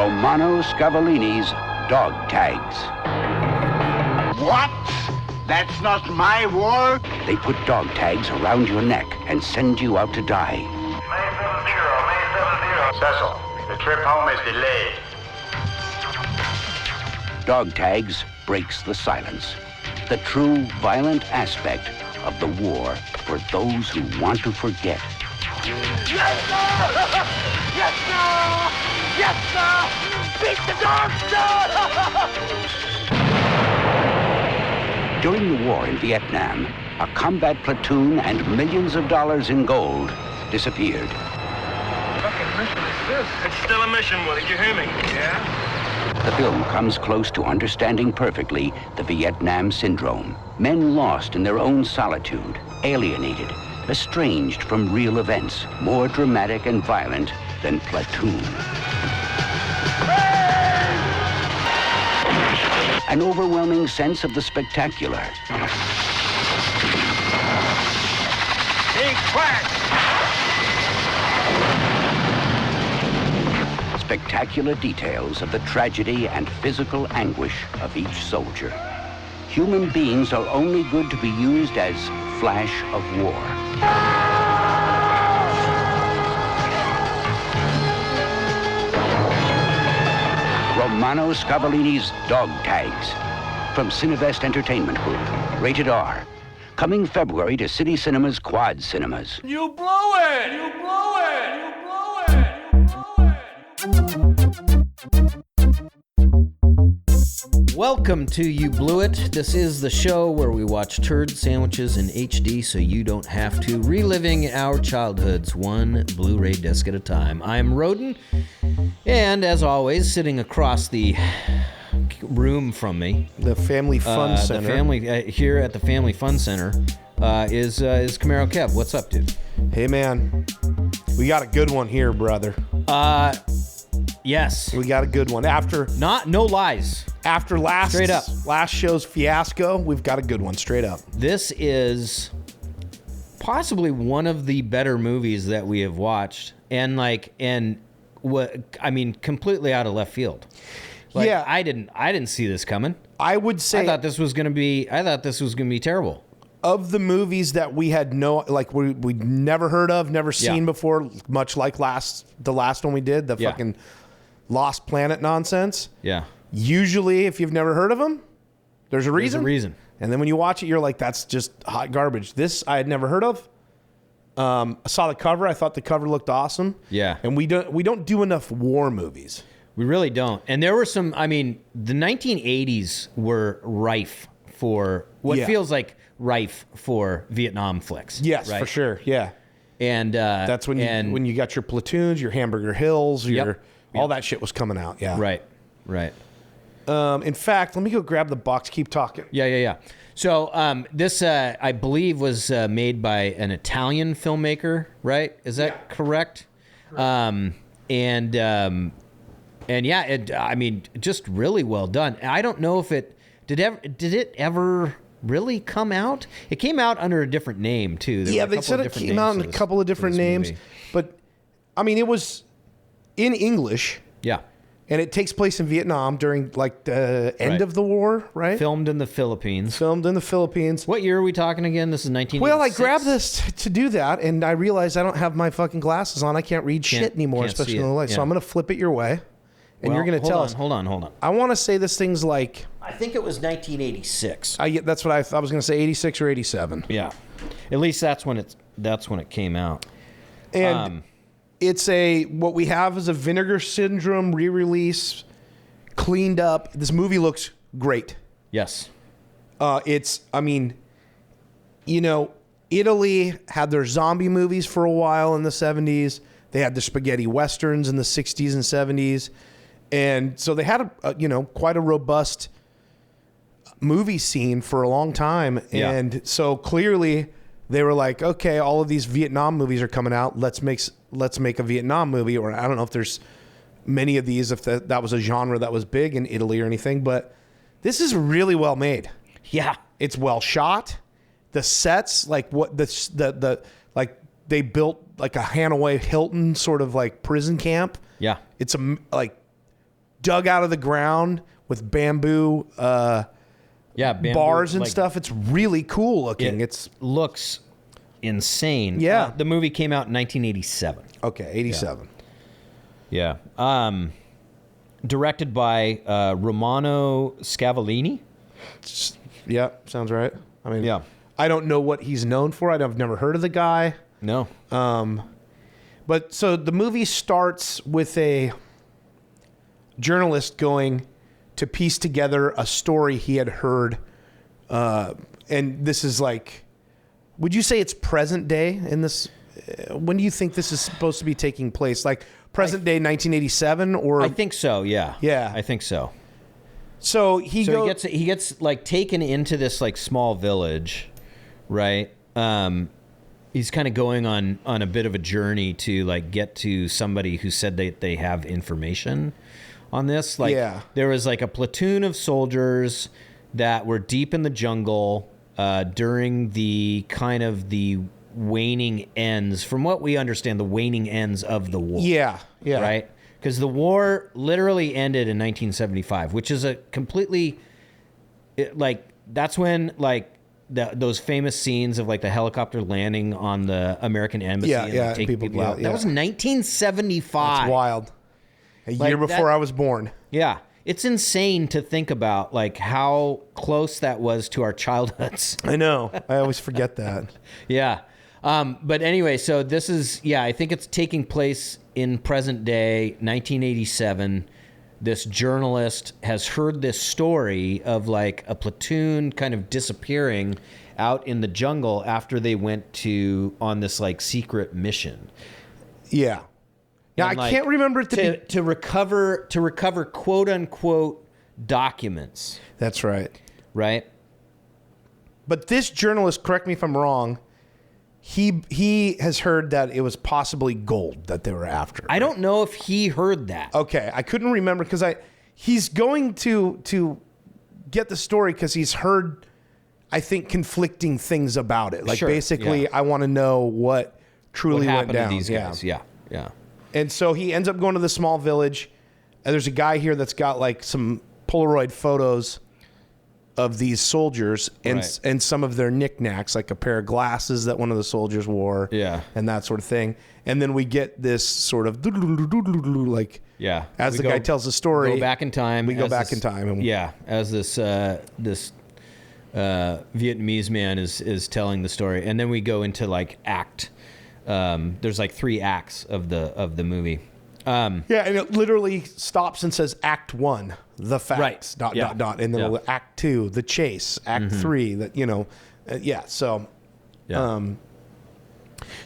Romano Scavellini's Dog Tags. What? That's not my war? They put dog tags around your neck and send you out to die. May 70. Cecil, the trip home is delayed. Dog Tags breaks the silence. The true violent aspect of the war for those who want to forget. Yes, sir! Yes, sir! Yes, sir! Beat the dog, sir! During the war in Vietnam, a combat platoon and millions of dollars in gold disappeared. What fucking mission is this? It's still a mission, Will. Did you hear me? Yeah? The film comes close to understanding perfectly the Vietnam syndrome. Men lost in their own solitude, alienated, estranged from real events, more dramatic and violent than Platoon. An overwhelming sense of the spectacular. Be quiet! Spectacular details of the tragedy and physical anguish of each soldier. Human beings are only good to be used as flash of war. Romano Scavellini's Dog Tags from Cinevest Entertainment Group, rated R. Coming February to City Cinemas, Quad Cinemas. You blow it! You blow it! You blow it! You blow it! Welcome to You Blew It. This is the show where we watch turd sandwiches in HD so you don't have to, reliving our childhoods one Blu-ray disc at a time. I'm Roden, and as always, sitting across the room from me, the Family Fun Center. Here at the Family Fun Center is Camaro Kev. What's up, dude? Hey, man. We got a good one here, brother. Yes. We got a good one. No lies. After Straight up. last show's fiasco, we've got a good one, straight up. This is possibly one of the better movies that we have watched, completely out of left field. Yeah, I didn't see this coming. I would say I thought this was gonna be terrible. Of the movies that we had we'd never heard of, never seen before, much like the last one we did, the fucking Lost Planet nonsense. Yeah. Usually, if you've never heard of them, there's a reason. There's a reason. And then when you watch it, you're like, that's just hot garbage. This I had never heard of. I saw the cover. I thought the cover looked awesome. Yeah. And we don't do enough war movies. We really don't. And there were some, the 1980s were rife for what feels like rife for Vietnam flicks. Yes, right? for sure. Yeah. And that's when you got your Platoons, your Hamburger Hills, all that shit was coming out. Yeah. Right. In fact, let me go grab the box. Keep talking. Yeah. So this, I believe, was made by an Italian filmmaker, right? Is that correct? Just really well done. I don't know if it did it ever really come out. It came out under a different name too. They said it came out in a couple of different names, but it was in English. Yeah. And it takes place in Vietnam during the end of the war, right? Filmed in the Philippines. What year are we talking again? This is 1986. Well, I grabbed this to do that, and I realized I don't have my fucking glasses on. I can't read shit anymore, especially in the light. Yeah. So I'm going to flip it your way, and you're going to tell us. Hold on. I want to say this thing's like... I think it was 1986. That's what I was going to say, 86 or 87. Yeah. At least that's when it came out. And... It's what we have is a Vinegar Syndrome re-release, cleaned up. This movie looks great. Yes. Italy had their zombie movies for a while in the 70s. They had the spaghetti westerns in the 60s and 70s. And so they had quite a robust movie scene for a long time. Yeah. And so clearly they were like, okay, all of these Vietnam movies are coming out. Let's make a Vietnam movie. Or I don't know if there's many of these, if that was a genre that was big in Italy or anything, but this is really well made. Yeah. It's well shot. The sets, they built like a Hanoi Hilton sort of like prison camp. Yeah. It's dug out of the ground with bamboo bamboo, bars and like, stuff. It's really cool looking. It looks insane. Yeah. The movie came out in 1987. Okay, 87. Yeah. Directed by Romano Scavallini. Yeah, sounds right. I mean, Yeah. I don't know what he's known for. I've never heard of the guy. No. But so the movie starts with a journalist going to piece together a story he had heard. And this is like, would you say it's present day in this? When do you think this is supposed to be taking place? Like present day 1987 or? I think so, yeah. Yeah. I think so. So he gets like taken into this like small village, right? He's kind of going on a bit of a journey to like get to somebody who said that they have information on this. Like there was like a platoon of soldiers that were deep in the jungle during the kind of the waning ends, from what we understand, the waning ends of the war. Yeah. Right? Because the war literally ended in 1975, which is a completely, that's when, like, those famous scenes of, like, the helicopter landing on the American embassy and taking people out. That was 1975. That's wild. A year before I was born. Yeah. It's insane to think about, like, how close that was to our childhoods. I know. I always forget that. Yeah. But anyway, so this is, I think it's taking place in present day, 1987. This journalist has heard this story of like a platoon kind of disappearing out in the jungle after they went on this like secret mission. Yeah. Now And, I can't remember it to recover quote unquote documents. That's right. Right. But this journalist, correct me if I'm wrong, he has heard that it was possibly gold that they were after. I don't know if he heard that. Okay, I couldn't remember because he's going to get the story because he's heard, I think, conflicting things about it. Like basically, I want to know what truly went down. To these guys. Yeah. And so he ends up going to the small village. And there's a guy here that's got like some Polaroid photos of these soldiers and some of their knickknacks, like a pair of glasses that one of the soldiers wore, and that sort of thing. And then we get this sort of like, as the guy tells the story, go back in time. We go back in time, and as this Vietnamese man is telling the story, and then we go into like act. There's like 3 acts of the movie. And it literally stops and says Act 1, the facts, dot, and then Act 2, the chase, Act 3, that,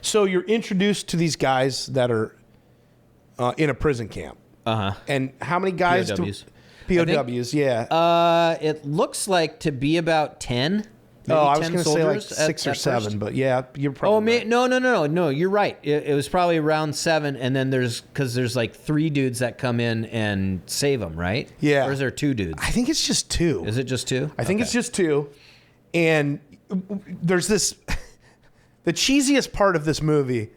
so you're introduced to these guys that are in a prison camp. And how many guys? POWs. POWs, It looks like to be about 10. Maybe I was 10 going to say like soldiers 6 or 7, first. but you're probably right. No, you're right. It was probably around 7, and then there's like 3 dudes that come in and save them, right? Yeah. Or is there 2 dudes? I think it's just 2. Is it just 2? I think it's just 2. And there's this, the cheesiest part of this movie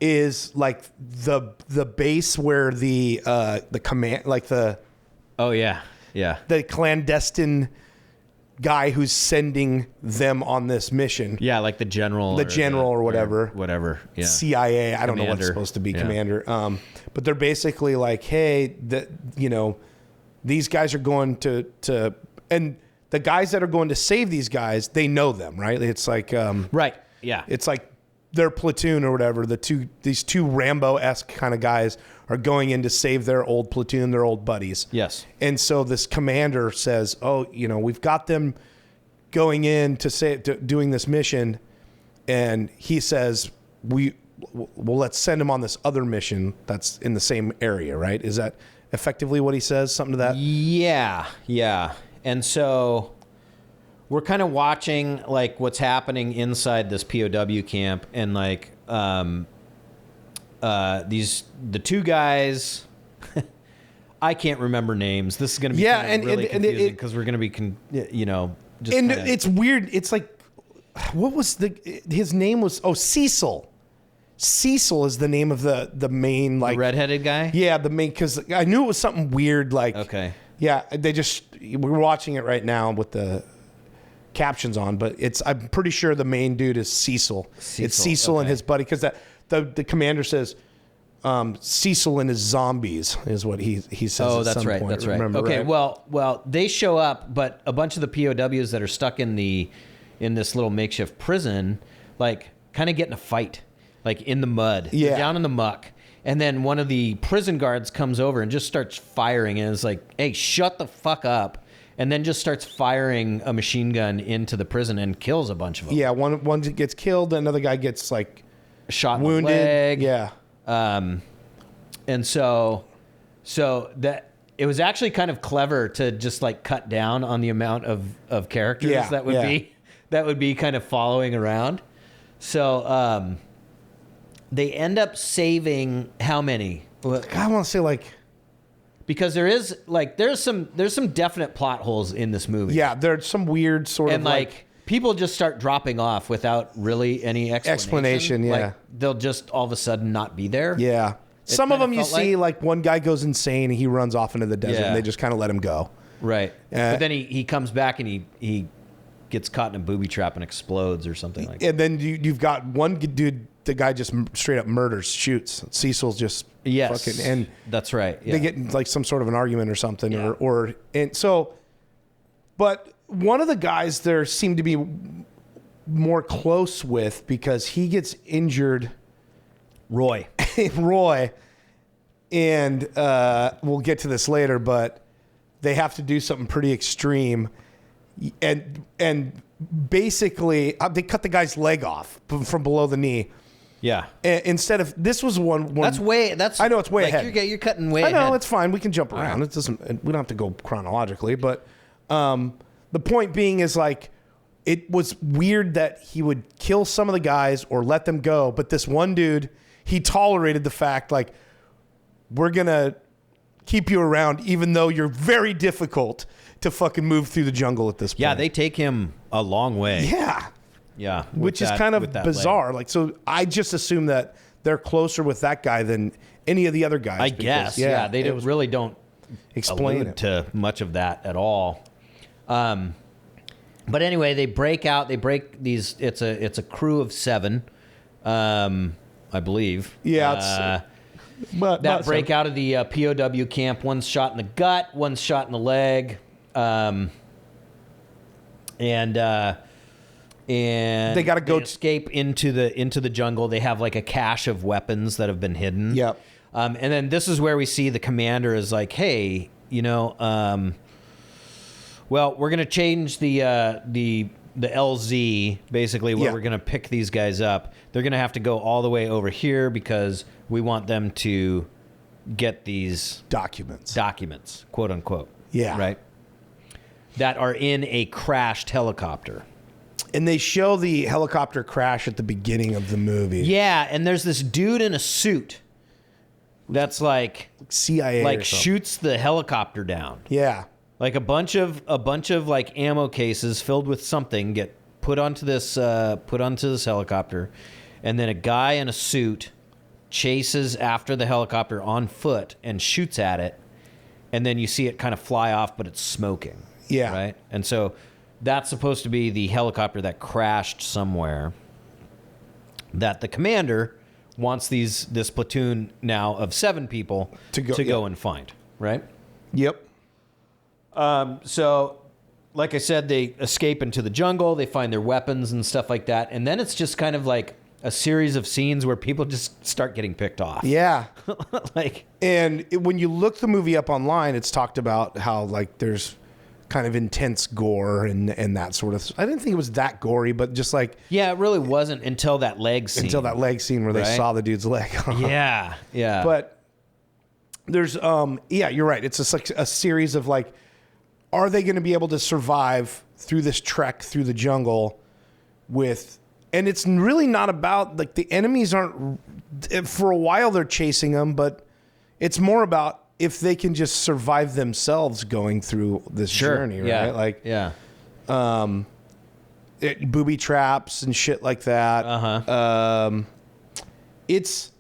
is like the base where the command, like the clandestine guy who's sending them on this mission. Yeah, like the general. Or whatever. Whatever. Yeah. CIA. I don't know what it's supposed to be, commander. But they're basically like, hey, these guys are going to, and the guys that are going to save these guys, they know them, right? It's like, right. Yeah. It's like their platoon or whatever. These two Rambo-esque kind of guys are going in to save their old platoon, their old buddies. Yes. And so this commander says, "Oh, we've got them going in to doing this mission," and he says, "Well, let's send them on this other mission that's in the same area." Right? Is that effectively what he says? Something to that? Yeah. And so we're kind of watching like what's happening inside this POW camp, and like the 2 guys. I can't remember names. This is going to be really confusing because we're going to be just it's weird. It's like, what was his name was Cecil. Cecil is the name of the main, like, The redheaded guy? Yeah, the main, because I knew it was something weird, like, Okay. yeah, we're watching it right now with the captions on, but I'm pretty sure the main dude is Cecil. It's Cecil and his buddy, because the commander says, Cecil and his zombies is what he says. Oh, at that's some right. point. That's right. Remember, Okay. right? Well, they show up, but a bunch of the POWs that are stuck in this little makeshift prison, like, kind of get in a fight, like in the mud, Yeah. They're down in the muck, and then one of the prison guards comes over and just starts firing, and is like, "Hey, shut the fuck up!" And then just starts firing a machine gun into the prison and kills a bunch of them. Yeah, one gets killed, another guy gets, like, Shot in wounded. the leg. Yeah. And so that it was actually kind of clever to just like cut down on the amount of characters Yeah, that would be kind of following around. So they end up saving how many? I want to say, like, Because there's some definite plot holes in this movie. yeah, there's some weird sort And of like people just start dropping off without really any explanation. Yeah. Like, they'll just all of a sudden not be there. yeah. Some of kind of them you felt see, like, one guy goes insane and he runs off into the desert, Yeah. and they just kind of let him go. Right. But then he comes back and he gets caught in a booby trap and explodes or something like that. And then you've got one dude, the guy just straight up murders, shoots. Cecil's just Yes. fucking, and that's right. Yeah. they get in, like, some sort of an argument or something, and so, but one of the guys there seemed to be more close with, because he gets injured, Roy. Roy, and we'll get to this later, but they have to do something pretty extreme, and basically they cut the guy's leg off from below the knee. Yeah. Instead of, this was one. That's I know it's way ahead. You're cutting way I know, ahead. it's fine. We can jump around. right. It doesn't. We don't have to go chronologically, but the point being is, like, it was weird that he would kill some of the guys or let them go, but this one dude, he tolerated the fact, like, we're gonna keep you around even though you're very difficult to fucking move through the jungle at this point. Yeah, they take him a long way. Yeah. Yeah. Which is kind of bizarre. Like, so I just assume that they're closer with that guy than any of the other guys. I guess. Yeah. They really don't explain allude it to much of that at all. But anyway, they break out. They break these. It's a crew of 7, I believe. Yeah. That break out of the POW camp. One's shot in the gut. One's shot in the leg. And they got to go escape into the jungle. They have like a cache of weapons that have been hidden. Yep. And then this is where we see the commander is like, hey, well, we're gonna change the LZ, basically where we're gonna pick these guys up. They're gonna have to go all the way over here because we want them to get these documents, quote unquote. Yeah. Right. That are in a crashed helicopter. And they show the helicopter crash at the beginning of the movie. Yeah, and there's this dude in a suit that's like CIA, like or something. shoots the helicopter down. Yeah. Like a bunch of like ammo cases filled with something get put onto this helicopter, and then a guy in a suit chases after the helicopter on foot and shoots at it, and then you see it kind of fly off, but it's smoking. Yeah. Right? And so that's supposed to be the helicopter that crashed somewhere that the commander wants this platoon now of 7 people to go and find, right? Yep. So, like I said, they escape into the jungle. They find their weapons and stuff like that. And then it's just kind of like a series of scenes where people just start getting picked off. Yeah. And when you look the movie up online, it's talked about how, like, there's kind of intense gore and that sort of. I didn't think it was that gory, but just like. Yeah, it really wasn't until that leg scene. Where they saw the dude's leg. Yeah. But there's you're right. It's just like a series of, like, are they going to be able to survive through this trek through the jungle and it's really not about, like, the enemies aren't, for a while they're chasing them, but it's more about if they can just survive themselves going through this journey, right? Yeah. Like, yeah. Booby traps and shit like that. it's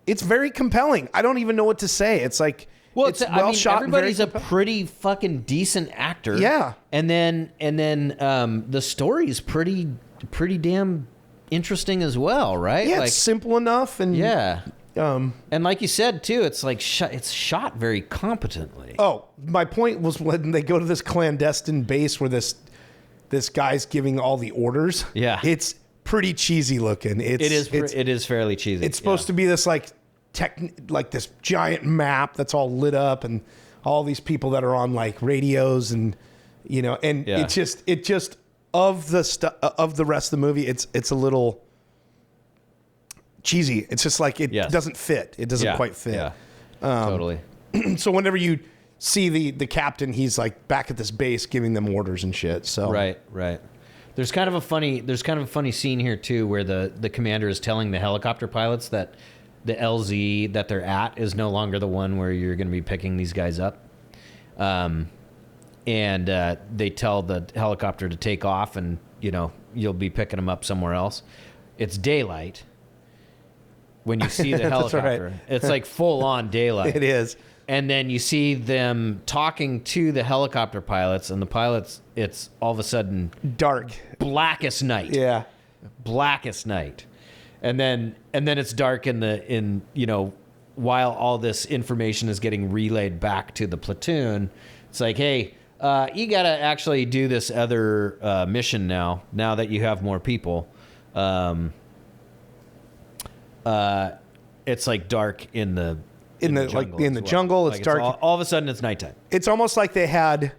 very compelling. I don't even know what to say. It's like, well, it's well shot. Everybody's a pretty fucking decent actor. Yeah. And then the story's pretty damn interesting as well, right? Yeah, like, it's simple enough. And yeah. And like you said too, it's like it's shot very competently. Oh, my point was when they go to this clandestine base where this guy's giving all the orders. Yeah. It's pretty cheesy looking. It is fairly cheesy. It's supposed to be this like this giant map that's all lit up and all these people that are on like radios and it just of the rest of the movie it's a little cheesy. It's just like it doesn't fit. It doesn't quite fit. Yeah. Totally. So whenever you see the captain, he's like back at this base giving them orders and shit. So right. There's kind of a funny scene here too, where the commander is telling the helicopter pilots that the LZ that they're at is no longer the one where you're going to be picking these guys up. And they tell the helicopter to take off, and you'll be picking them up somewhere else. It's daylight when you see the helicopter. Right. It's like full on daylight. It is. And then you see them talking to the helicopter pilots, and the pilots, it's all of a sudden dark, blackest night. Yeah, blackest night. And then it's dark while all this information is getting relayed back to the platoon. It's like, hey, you got to actually do this other mission now that you have more people. It's like dark in the jungle. It's dark. It's all of a sudden it's nighttime. It's almost like they had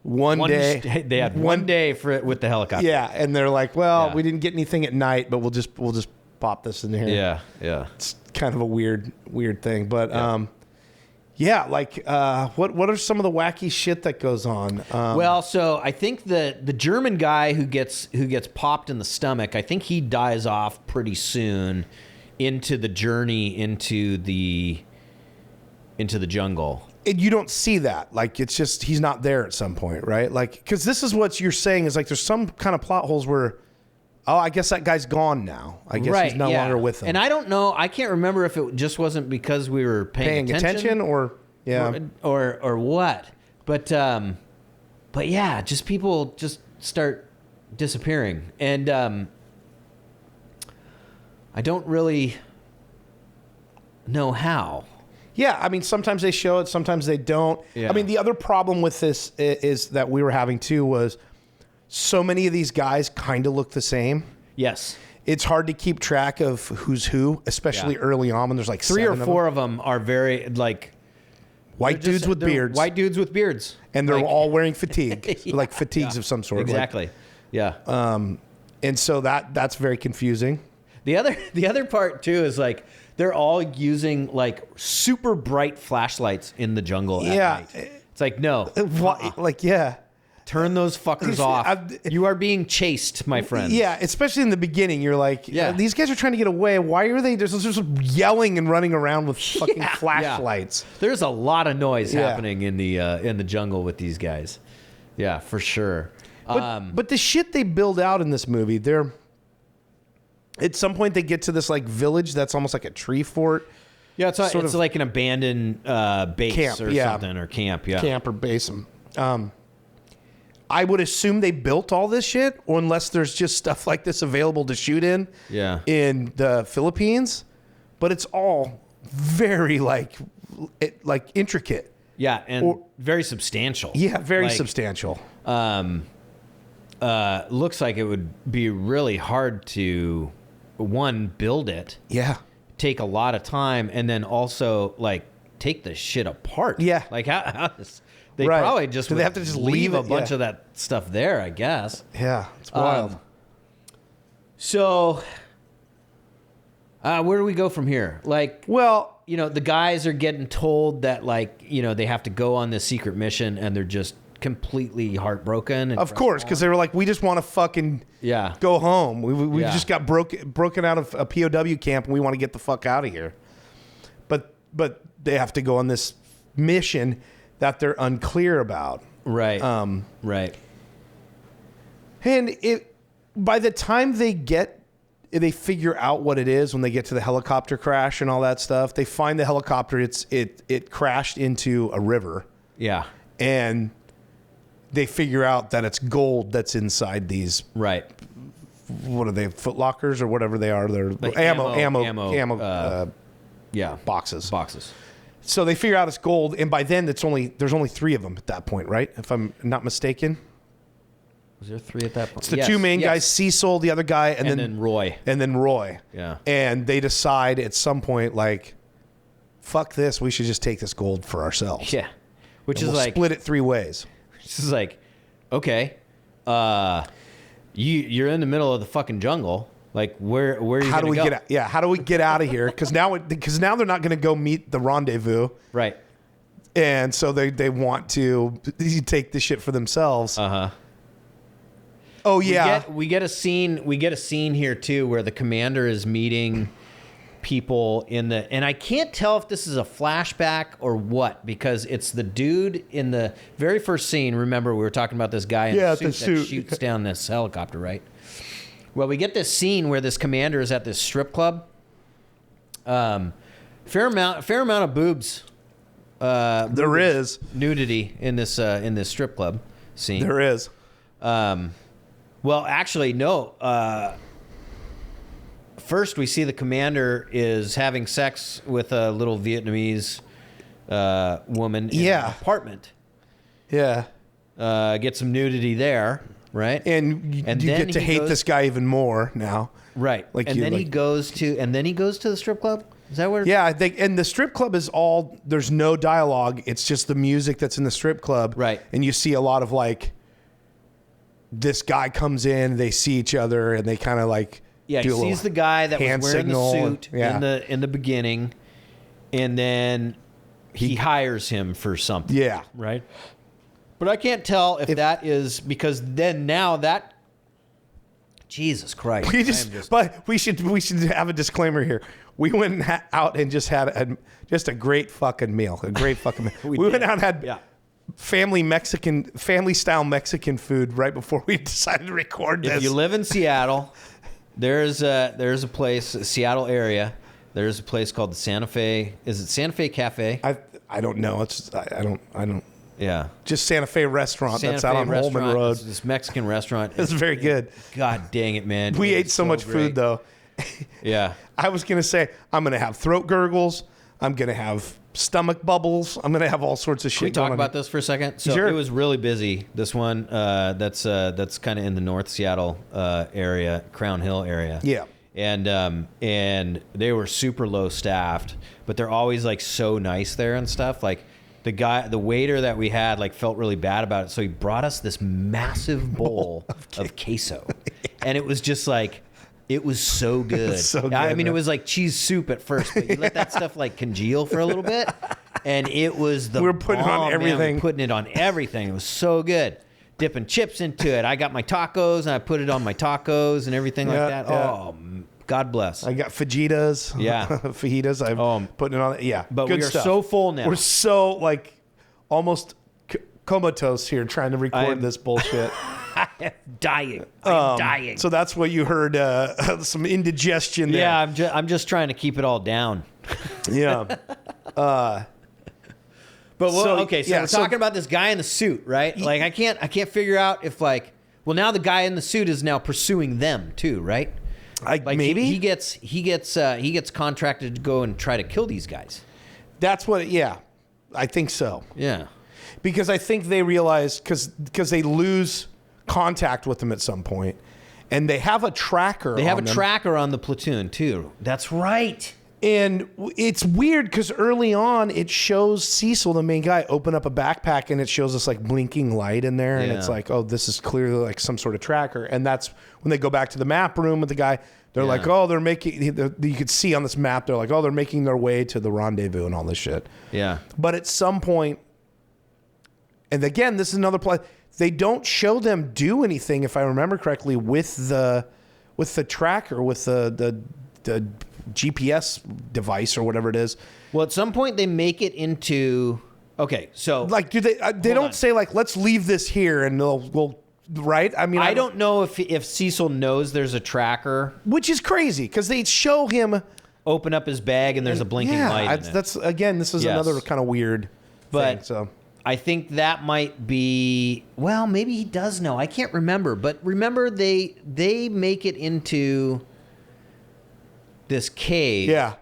one day. They had one day for it with the helicopter. Yeah, and they're like, well, we didn't get anything at night, but we'll just pop this in here. Yeah. It's kind of a weird thing, but what are some of the wacky shit that goes on? Well, so I think the German guy who gets popped in the stomach, I think he dies off pretty soon into the journey into the jungle. And you don't see that. Like, it's just he's not there at some point, right? Like, because this is what you're saying is like there's some kind of plot holes where, oh, I guess that guy's gone now. I guess he's no longer with them. And I don't know. I can't remember if it just wasn't because we were paying attention or or what. But yeah, just people just start disappearing, and I don't really know how. Yeah, I mean, sometimes they show it, sometimes they don't. Yeah. I mean, the other problem with this is that we were having too was so many of these guys kind of look the same. Yes. It's hard to keep track of who's who, especially early on when there's like three or four of them are very like white dudes with beards. White dudes with beards. And they're all wearing fatigue, like fatigues of some sort. Exactly. Like, yeah. And so that's very confusing. The other part too is like they're all using like super bright flashlights in the jungle at night. It's like, no. Like, yeah. Turn those fuckers off. You are being chased, my friend. Yeah, especially in the beginning. You're like, these guys are trying to get away. Why are they just yelling and running around with fucking flashlights? Yeah. There's a lot of noise happening in the jungle with these guys. Yeah, for sure. But the shit they build out in this movie, at some point they get to this like village that's almost like a tree fort. Yeah, it's like an abandoned base camp, or something, or camp. Yeah, camp or base. I would assume they built all this shit, or unless there's just stuff like this available to shoot in. Yeah. In the Philippines, but it's all very like intricate. Yeah, and very substantial. Yeah, very substantial. Looks like it would be really hard to build it. Yeah. Take a lot of time, and then also like take the shit apart. Yeah. Like how does they probably just they have to just leave a bunch of that stuff there, I guess. Yeah, it's wild. So where do we go from here? Like, well, the guys are getting told that like, they have to go on this secret mission, and they're just completely heartbroken. And of course, because they were like, we just want to fucking go home. We just got broken out of a POW camp, and we want to get the fuck out of here. But they have to go on this mission that they're unclear about. Right. Right. And by the time they get they figure out what it is when they get to the helicopter crash and all that stuff. They find the helicopter. It crashed into a river. Yeah. And they figure out that it's gold that's inside these. Right. What are they? Foot lockers or whatever they are. They're Like ammo. Yeah. Boxes. So they figure out it's gold, and by then there's only 3 of them at that point, right? If I'm not mistaken. Was there 3 at that point? It's the 2 main guys, Cecil, the other guy, and then Roy. And then Roy. Yeah. And they decide at some point, like, fuck this, we should just take this gold for ourselves. Yeah. Which And is we'll like split it 3 ways. This is like, okay, you're in the middle of the fucking jungle. Like, where are you? How do we go? get out? Yeah, how do we get out of here? Because now they're not going to go meet the rendezvous. Right. And so they want to take this shit for themselves. Uh-huh. Oh yeah. We get a scene here too where the commander is meeting people and I can't tell if this is a flashback or what, because it's the dude in the very first scene. Remember, we were talking about this guy in the suit that shoots down this helicopter, right? Well, we get this scene where this commander is at this strip club. Fair amount of boobs. There is nudity in this strip club scene. There is. Well, actually, no. First, we see the commander is having sex with a little Vietnamese woman in an apartment. Yeah. Get some nudity there, right? And you get to hate this guy even more now. Right. He goes to the strip club? Is that where? Yeah, and the strip club is there's no dialogue. It's just the music that's in the strip club. Right. And you see a lot of like, this guy comes in, they see each other, and they kind of like he sees the guy that was wearing the suit in the beginning, and then he hires him for something. Yeah. Right. But I can't tell if that is because then now that Jesus Christ. But we should have a disclaimer here. We went out and just had a great fucking meal. A great fucking meal. we went out and had family style Mexican food right before we decided to record this. If you live in Seattle, there's a place, Seattle area. There's a place called the Santa Fe. Is it Santa Fe Cafe? I don't know. It's I don't. Yeah. Just Santa Fe Restaurant. That's out on Holman Road. It's this Mexican restaurant. It's very good. God dang it, man. We ate so much food, though. Yeah. I was going to say, I'm going to have throat gurgles. I'm going to have stomach bubbles. I'm going to have all sorts of shit. Can we talk about this for a second? So It was really busy. This one, that's kind of in the North Seattle area, Crown Hill area. Yeah. And they were super low staffed, but they're always like so nice there and stuff. Like, the waiter that we had like felt really bad about it, so he brought us this massive bowl of queso, and it was just like, it was so good. I mean, it was like cheese soup at first, but you let that stuff like congeal for a little bit, and it was the we were putting it on everything. Man, we were putting it on everything. It was so good. Dipping chips into it. I got my tacos and I put it on my tacos and everything like that. Yeah. Oh, God bless. I got fajitas. Yeah. Fajitas. I'm putting it on. Yeah. But good we are stuff. so full now. We're so like almost comatose here trying to record this bullshit. I'm dying. I'm dying. So that's what you heard. Some indigestion there. Yeah. I'm just trying to keep it all down. Yeah. But we're talking about this guy in the suit, right? Like I can't figure out if like, well, now the guy in the suit is now pursuing them too, right? Like maybe he gets contracted to go and try to kill these guys. That's what. Yeah, I think so. Yeah, because I think they realize because they lose contact with them at some point, and they have a tracker. They have a tracker on the platoon too. That's right. And it's weird because early on it shows Cecil, the main guy, open up a backpack and it shows this like blinking light in there, and it's like, oh, this is clearly like some sort of tracker. And that's when they go back to the map room with the guy. They're like, oh, they're making. You could see on this map, they're like, oh, they're making their way to the rendezvous and all this shit. Yeah. But at some point, and again, this is another play. They don't show them do anything, if I remember correctly, with the tracker, with the GPS device or whatever it is. Well, at some point they make it into. Okay, so like, do they? They don't say like, let's leave this here and we'll right? I mean, I don't know if Cecil knows there's a tracker. which is crazy because they show him Open up his bag and there's a blinking light in it. That's again, this is Yes. another kind of weird But thing. So I think that might be, well, maybe he does know. I can't remember. But remember, they make it into this cave. yeah,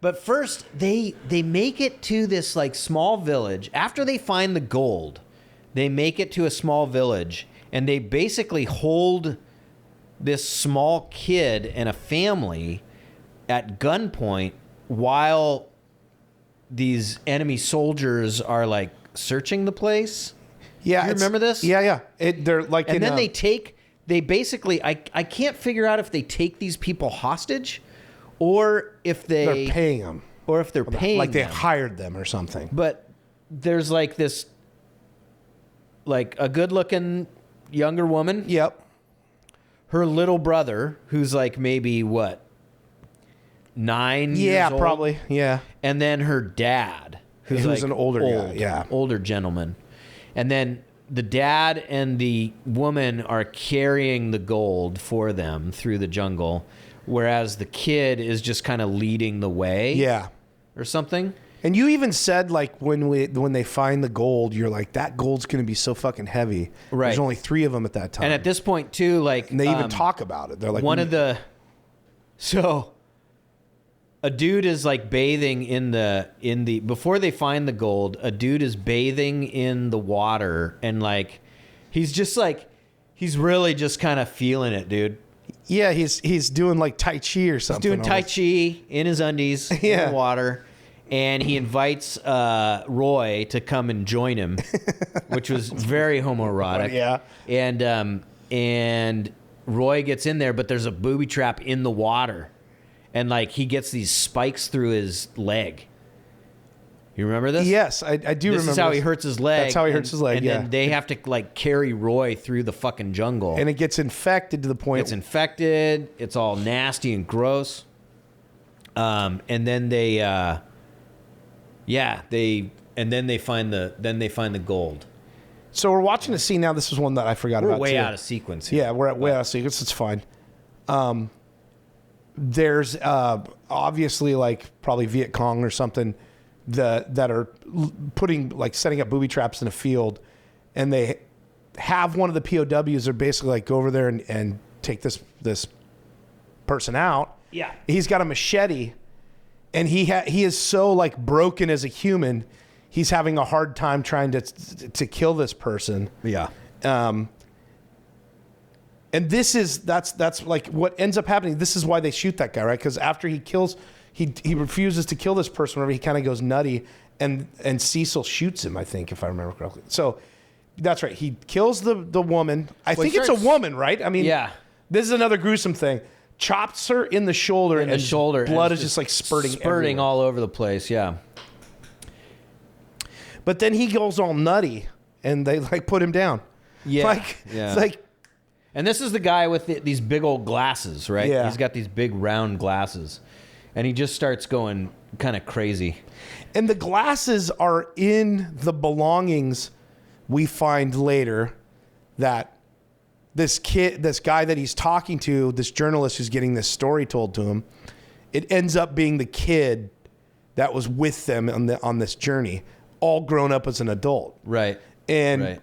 But first, they make it to this like small village. After they find the gold, they make it to a small village, and they basically hold this small kid and a family at gunpoint while these enemy soldiers are like searching the place. yeah. You remember this? Yeah. They're like, And then they basically, I can't figure out if they take these people hostage or if they're paying them, or if they're paying like they them. hired them or something. But there's like this, like a good-looking younger woman. Yep. Her little brother, who's like maybe what, 9 years Yeah, old? probably. Yeah. And then her dad, who's Who's like an older guy, yeah. older gentleman. And then the dad and the woman are carrying the gold for them through the jungle, whereas the kid is just kind of leading the way. Yeah. Or something. And you even said like when they find the gold, you're like, that gold's going to be so fucking heavy. Right. There's only 3 of them at that time. And at this point too, like and they even talk about it. They're like, so a dude is like bathing in the before they find the gold, a dude is bathing in the water and like he's really just kind of feeling it, dude. yeah, he's doing like Tai Chi or something. Doing Tai almost. Chi in his undies in Yeah. the water. And he invites Roy to come and join him, which was very homoerotic. Yeah. And Roy gets in there, but there's a booby trap in the water. And like he gets these spikes through his leg. You remember this? Yes, I do remember. This is how he hurts his leg. That's how he hurts his leg, And yeah. then they have to like carry Roy through the fucking jungle. And it gets infected to the point. It's infected. It's all nasty and gross. And then they find the gold. So we're watching a scene now. This is one that I forgot We're about. way too. out of sequence here. Yeah, we're way out of sequence. It's fine. There's obviously like probably Viet Cong or something that are setting up booby traps in a field, and they have one of the POWs are basically like go over there and take this person out. Yeah. He's got a machete, and he is so like broken as a human, he's having a hard time trying to kill this person. Yeah. And that's like what ends up happening. This is why they shoot that guy, right? Because after he kills, he refuses to kill this person. Whenever he kind of goes nutty, and Cecil shoots him. I think, if I remember correctly. So that's right. He kills the woman. I think it's a woman, right? I mean, Yeah. This is another gruesome thing. Chops her in the shoulder, and blood is just like spurting everywhere. all over the place. Yeah. But then he goes all nutty, and they like put him down. Yeah. It's like. And this is the guy with these big old glasses, right? Yeah. He's got these big round glasses, and he just starts going kind of crazy. And the glasses are in the belongings we find later that this guy that he's talking to, this journalist who's getting this story told to him, it ends up being the kid that was with them on this journey, all grown up as an adult. Right. And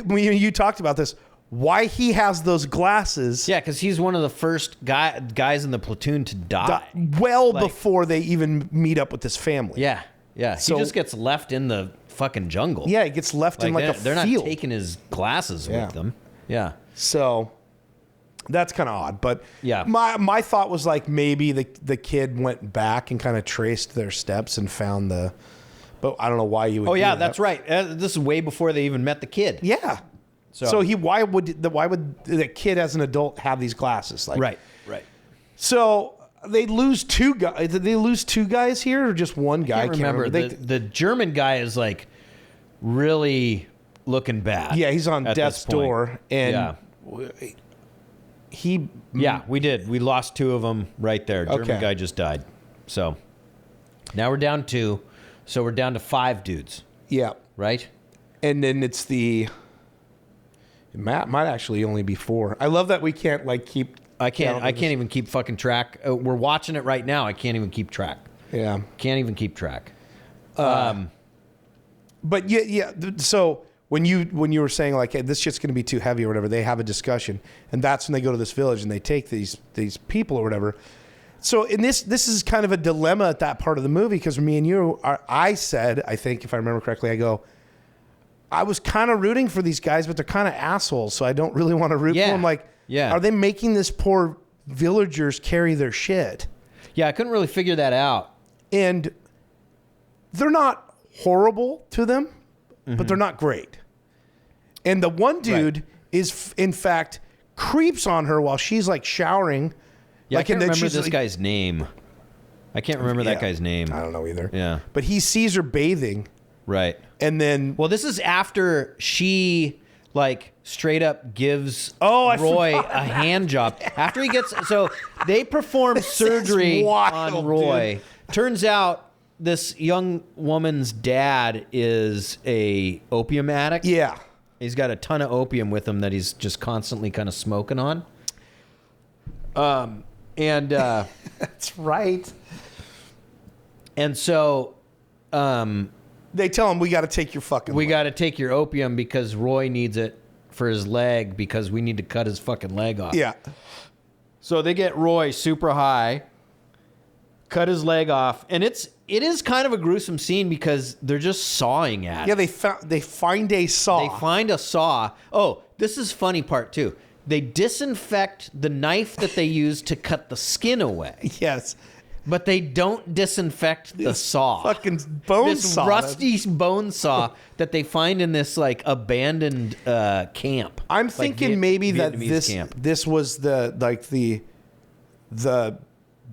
when you talked about this, why he has those glasses. Yeah, because he's one of the first guys in the platoon to die. Before they even meet up with this family. Yeah. So- he just gets left in the fucking jungle. Yeah, he gets left in like a they're field. not taking his glasses Yeah. with them. Yeah. So that's kind of odd. But Yeah. my thought was like maybe the kid went back and kind of traced their steps and found but I don't know why you would. Oh yeah, do that's that. right. This is way before they even met the kid. Yeah. So why would the kid as an adult have these glasses? Like, Right. So they lose 2 guys. Did they lose 2 guys here or just one guy? I can't remember. The German guy is like really looking bad. Yeah, he's on at death's this point. door, and he. Yeah, we did. We lost 2 of them right there. German Okay. guy just died. So now we're down 2. So we're down to 5 dudes, Yeah, right? and then it's the Matt might actually only be 4. I love that we can't like keep. I can't even keep fucking track. We're watching it right now. I can't even keep track. Yeah. Can't even keep track. But yeah. So when you were saying like, hey, this shit's going to be too heavy or whatever, they have a discussion, and that's when they go to this village and they take these people or whatever. So in this is kind of a dilemma at that part of the movie because me and you I said, I think if I remember correctly, I was kind of rooting for these guys, but they're kind of assholes, so I don't really want to root for them. Like, are they making this poor villagers carry their shit? Yeah, I couldn't really figure that out. And they're not horrible to them, but they're not great. And the one dude is, in fact, creeps on her while she's like showering. Yeah, like, I can't remember this guy's name. I can't remember that guy's name. I don't know either. Yeah. But he sees her bathing. Right. And then... Well, this is after she, like, straight up gives I Roy forgot a hand job. After he gets... So they perform surgery wild, on Roy. dude. Turns out this young woman's dad is a opium addict. Yeah. He's got a ton of opium with him that he's just constantly kind of smoking on. That's right. And so... they tell him, we got to take your fucking We leg. got to take your opium because Roy needs it for his leg because we need to cut his fucking leg off. Yeah. So they get Roy super high, cut his leg off, and it is kind of a gruesome scene because they're just sawing at Yeah, it. they find a saw. They find a saw. Oh, this is funny part too. They disinfect the knife that they use to cut the skin away. Yes. But they don't disinfect the saw. Fucking bone this saw. rusty bone saw that they find in this like abandoned camp. I'm Like, thinking maybe that Vietnamese camp. this was the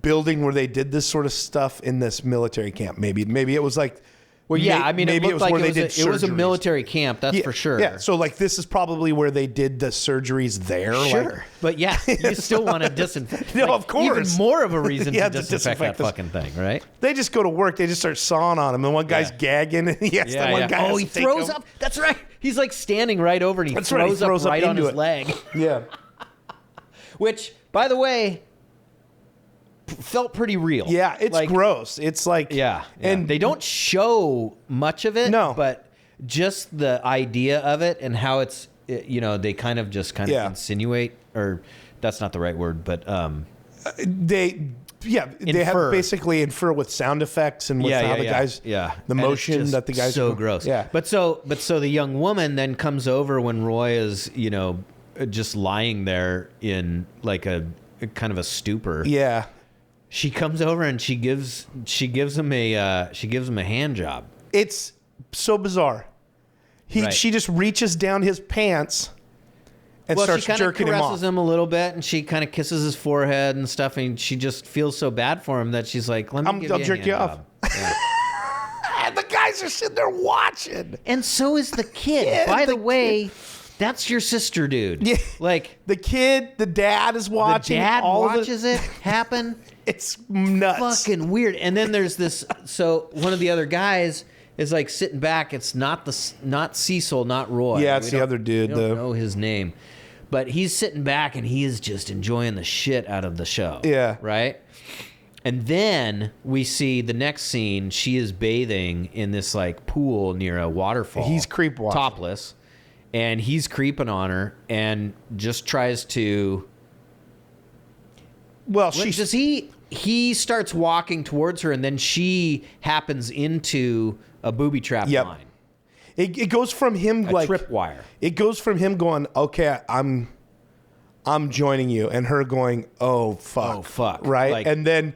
building where they did this sort of stuff in this military camp. Maybe it was like. Well, yeah, I mean, maybe it looked like where it they was, did it was a surgeries. military camp, that's for sure. Yeah, so like this is probably where they did the surgeries there. Sure. Like, But yeah, you still want to disinfect. No, of course. Even more of a reason Yeah, to to disinfect that disinfect this. fucking thing, right? they just go to work. They just start sawing on him, and one guy's gagging, and one guy. Oh, has he to take throws him. up. That's right. He's like standing right over and he That's right, he throws throws up up right on into his it. leg. Yeah. Which, by the way, felt pretty real. Yeah, it's like, gross. It's like and they don't show much of it. No. But just the idea of it and how it's, they kind of insinuate, or that's not the right word, but they have basically infer with sound effects and with how the guys the And motion it's just that the guys so do. gross. Yeah. But so the young woman then comes over when Roy is just lying there in like a kind of a stupor. Yeah. She comes over and she gives him a hand job. It's so bizarre. She just reaches down his pants and starts she kind of jerking him off. caresses him a little bit, and she kind of kisses his forehead and stuff, and she just feels so bad for him that she's like, "Let me I'll jerk you off." Yeah. And the guys are sitting there watching. And so is the kid. Yeah, By the way, that's your sister, dude. Yeah. Like The kid, the dad is watching. the dad all watches it happen. It's nuts. Fucking weird. And then there's this. So one of the other guys is like sitting back. It's not Cecil, not Roy. Yeah, it's the other dude. We don't know his name, but he's sitting back and he is just enjoying the shit out of the show. Yeah. Right. And then we see the next scene. She is bathing in this like pool near a waterfall. He's creep watching. topless, and he's creeping on her and just tries to. Well, He starts walking towards her, and then she happens into a booby trap Yep. line. It goes from him A tripwire. It goes from him going, "Okay, I'm joining you," and her going, "Oh fuck, Oh, fuck." right?" Like- and then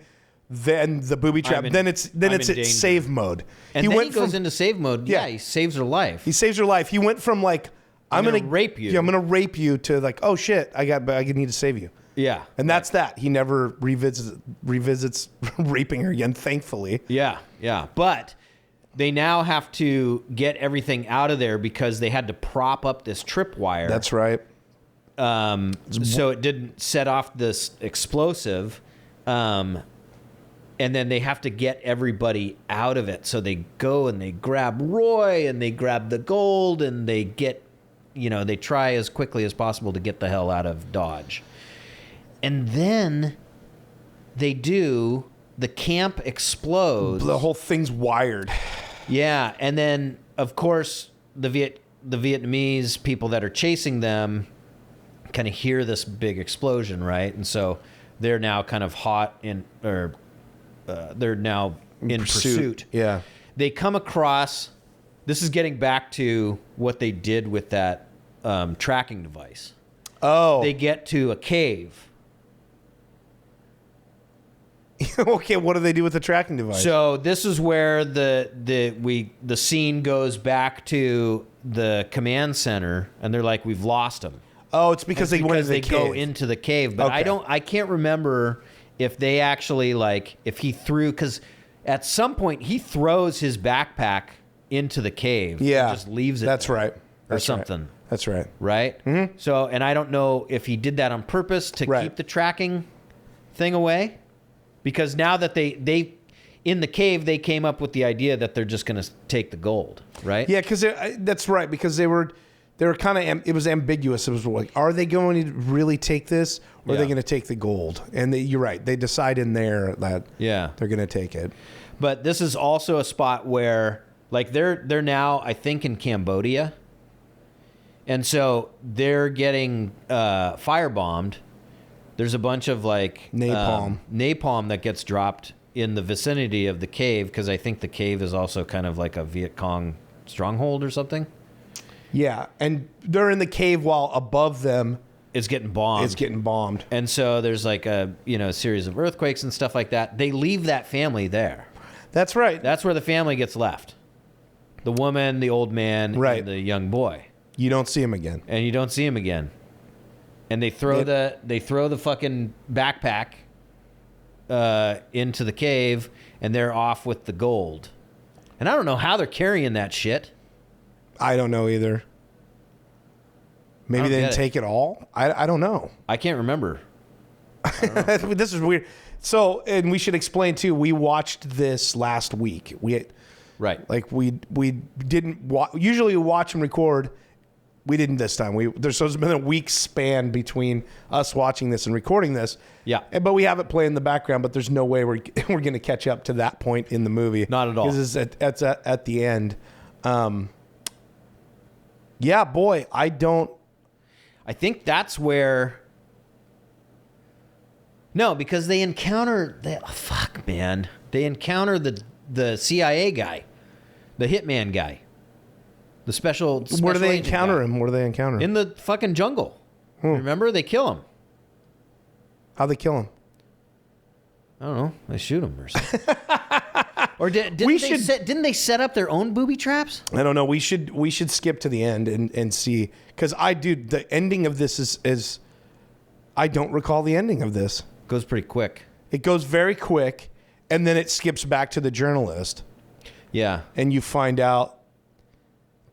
the booby trap. Then it's I'm in at danger. save mode. And then he goes into save mode. Yeah. Yeah, he saves her life. He saves her life. He went from like, I'm gonna gonna rape you. Yeah, I'm gonna rape you to like, oh shit, I need to save you. Yeah. And that's that. He never revisits raping her again, thankfully. Yeah, yeah. But they now have to get everything out of there because they had to prop up this tripwire. That's right. So it didn't set off this explosive. And then they have to get everybody out of it. So they go and they grab Roy and they grab the gold and they get they try as quickly as possible to get the hell out of Dodge. And then they do, the camp explodes. The whole thing's wired. Yeah, and then, of course, the Vietnamese people that are chasing them kind of hear this big explosion, right? And so they're now kind of they're now in pursuit. Yeah. They come across, this is getting back to what they did with that tracking device. Oh. They get to a cave. Okay, what do they do with the tracking device? So this is where the scene goes back to the command center, and they're like, we've lost him. Oh, it's because they went into the cave. Go into the cave, but Okay. I can't remember if they actually if he threw, because at some point he throws his backpack into the cave. Yeah, and just leaves it. That's there, right. That's or something. Right. That's right. Right. Mm-hmm. So, and I don't know if he did that on purpose to keep the tracking thing away, because now that they in the cave they came up with the idea that they're just going to take the gold. Right. Yeah, because that's right. Because they were kind of, it was ambiguous. It was like, are they going to really take this, or are they going to take the gold? And you're right. They decide in there that they're going to take it. But this is also a spot where, they're now, I think, in Cambodia, and so they're getting firebombed. There's a bunch of napalm that gets dropped in the vicinity of the cave, because I think the cave is also kind of like a Viet Cong stronghold or something. Yeah, and they're in the cave while above them it's getting bombed. And so there's a series of earthquakes and stuff like that. They leave that family there. That's right. That's where the family gets left. The woman, the old man, and the young boy. You don't see him again. And you don't see him again. And they throw the fucking backpack into the cave, and they're off with the gold. And I don't know how they're carrying that shit. I don't know either. Maybe they didn't take it all? I don't know. I can't remember. This is weird. So, and we should explain too, we watched this last week. We didn't usually we watch and record. We didn't this time. There's been a week span between us watching this and recording this. Yeah. But we have it playing in the background, but there's no way we're going to catch up to that point in the movie. Not at all. Because it's at the end. Yeah, boy, I think that's where... No, because they encounter... They encounter the CIA guy. The hitman guy. The special Where do they encounter guy. him? Where do they encounter him? In the fucking jungle. Remember? They kill him. How'd they kill him? I don't know. They shoot him or something. Or didn't they set up their own booby traps? I don't know. We should skip to the end and see, because the ending of this is I don't recall the ending of this. Goes pretty quick. It goes very quick, and then it skips back to the journalist. Yeah, and you find out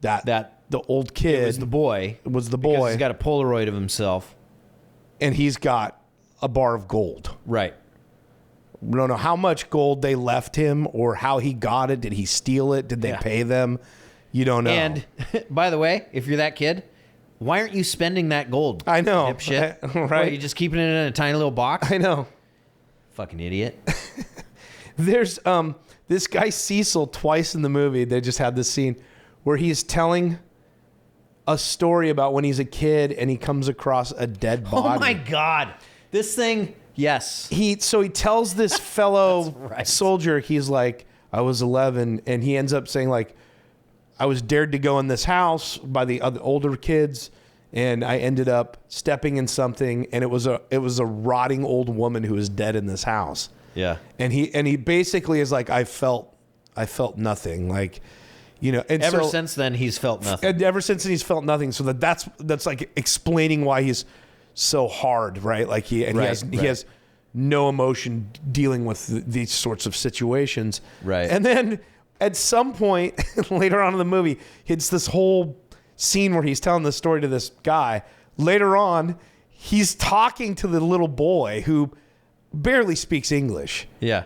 that the old kid was the boy. Because he's got a Polaroid of himself, and he's got a bar of gold. Right. We don't know how much gold they left him or how he got it. Did he steal it? Did they pay them? You don't know. And by the way, if you're that kid, why aren't you spending that gold? I know. Dipshit. Right. What, are you just keeping it in a tiny little box? I know. Fucking idiot. There's this guy Cecil twice in the movie. They just had this scene where he's telling a story about when he's a kid and he comes across a dead body. Oh my God. This thing... Yes. He tells this fellow soldier, he's like, I was 11, and he ends up saying, like, I was dared to go in this house by the other older kids, and I ended up stepping in something, and it was a rotting old woman who was dead in this house. Yeah. And he basically is like, I felt nothing, like, and ever since then he's felt nothing. And ever since then he's felt nothing. So that's like explaining why he's so hard, right? Like he has no emotion dealing with these sorts of situations, right? And then at some point later on in the movie, it's this whole scene where he's telling the story to this guy. Later on, he's talking to the little boy who barely speaks English. Yeah,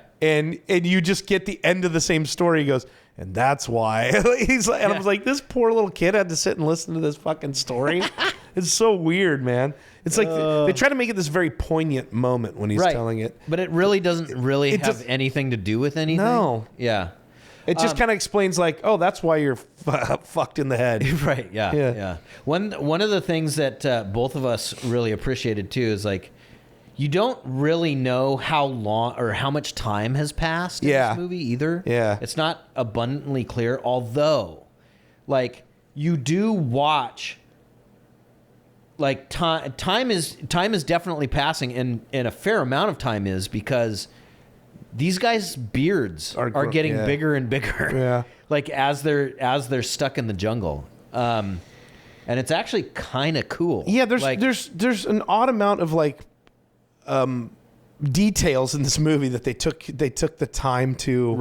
and you just get the end of the same story. He goes, and that's why. He's like, and I was like, this poor little kid had to sit and listen to this fucking story. It's so weird, man. It's like they try to make it this very poignant moment when he's telling it. But it really doesn't really have anything to do with anything. No. Yeah. It just kind of explains like, oh, that's why you're fucked in the head. Right. Yeah. One of the things that both of us really appreciated too is like, you don't really know how long or how much time has passed in this movie either. Yeah. It's not abundantly clear, although like you do watch like time is definitely passing and a fair amount of time is because these guys' beards are getting bigger and bigger. Yeah. Like as they're stuck in the jungle. And it's actually kind of cool. Yeah, there's an odd amount of like details in this movie that they took the time to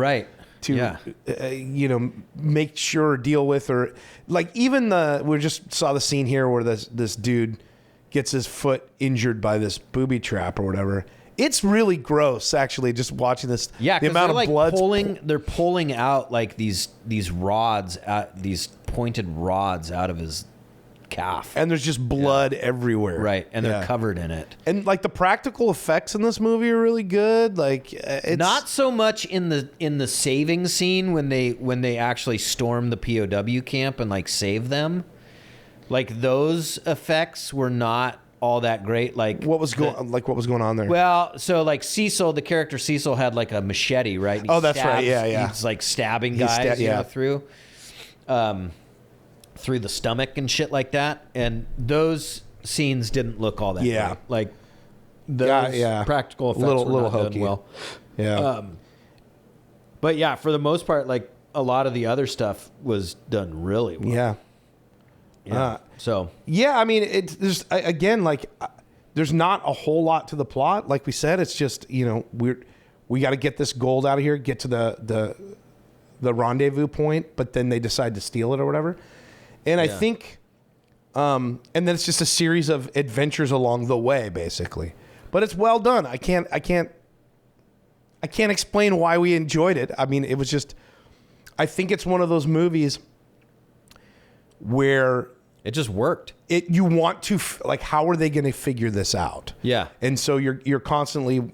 make sure or deal with, or like even we just saw the scene here where this dude gets his foot injured by this booby trap or whatever. It's really gross, actually, just watching this. Yeah, the amount of blood. They're pulling out like these rods, these pointed rods out of his calf, and there's just blood everywhere. Right, and they're covered in it. And like the practical effects in this movie are really good. Like it's not so much in the saving scene when they actually storm the POW camp and like save them. Like those effects were not all that great. Like what was going on there? Well, so like Cecil, the character Cecil had like a machete, right? And that's right. Yeah. He's like stabbing guys, through the stomach and shit like that. And those scenes didn't look all that great. Like those practical effects were not hokey. done well. Yeah. But yeah, for the most part, like a lot of the other stuff was done really well. Yeah. I mean, there's again, like there's not a whole lot to the plot. Like we said, it's just, we got to get this gold out of here, get to the rendezvous point, but then they decide to steal it or whatever. And I think, and then it's just a series of adventures along the way, basically. But it's well done. I can't explain why we enjoyed it. I mean, it was just, I think it's one of those movies where it just worked. You want to like, how are they going to figure this out? Yeah. And so you're constantly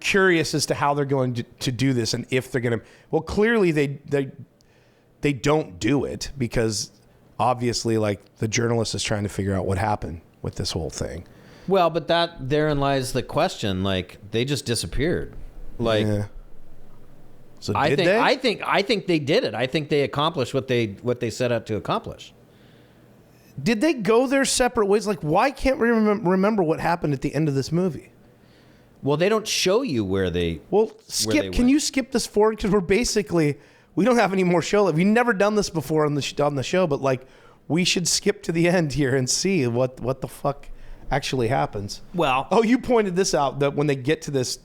curious as to how they're going to do this, and if they're going to. Well, clearly they don't do it because obviously, like the journalist is trying to figure out what happened with this whole thing. Well, but therein lies the question. Like they just disappeared. Like. Yeah. So I think they did it. I think they accomplished what they set out to accomplish. Did they go their separate ways? Like, why can't we remember what happened at the end of this movie? Well, they don't show you where they. Well, skip. Can you skip this forward? Because we don't have any more show. We've never done this before on the show, but like, we should skip to the end here and see what the fuck actually happens. Well, you pointed this out, that when they get to this.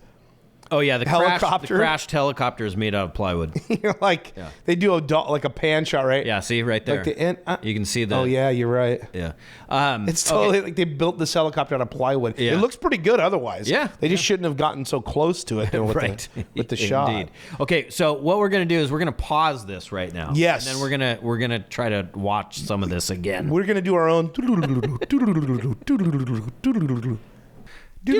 Oh yeah, the crashed helicopter is made out of plywood. They do a pan shot, right? Yeah, see right there. Like the end, you can see that. Oh yeah, you're right. Yeah, it's totally like they built this helicopter out of plywood. Yeah. It looks pretty good otherwise. Yeah, they just shouldn't have gotten so close to it with the shot. Indeed. Okay, so what we're gonna do is we're gonna pause this right now. Yes, and then we're gonna try to watch some of this again. We're gonna do our own. I